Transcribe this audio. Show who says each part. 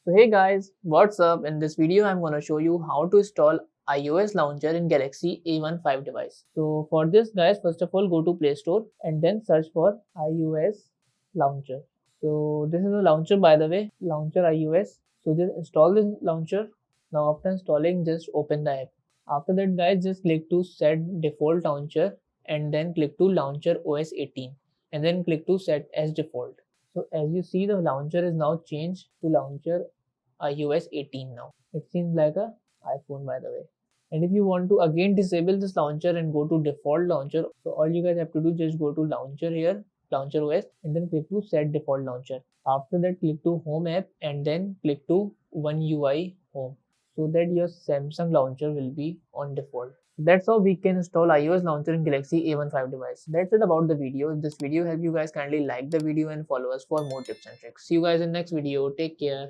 Speaker 1: So hey guys, what's up? In this video I'm going to show you how to install iOS launcher in Galaxy A15 device. So for this guys, first of all go to Play Store and then search for iOS launcher. So this is a launcher, by the way, launcher iOS. So just install this launcher. Now after installing, just open the app. After that guys, just click to set default launcher and then click to launcher OS 18 and then click to set as default. So as you see, the launcher is now changed to launcher iOS 18 now. It seems like a iPhone, by the way. And if you want to again disable this launcher and go to default launcher, so all you guys have to do, just go to launcher here, launcher OS, and then click to set default launcher. After that, click to home app and then click to One UI home, so that your Samsung launcher will be on default. That's how we can install iOS launcher in Galaxy A15 device. That's it about the video. If this video helped you guys, kindly like the video and follow us for more tips and tricks. See you guys in next video. Take care.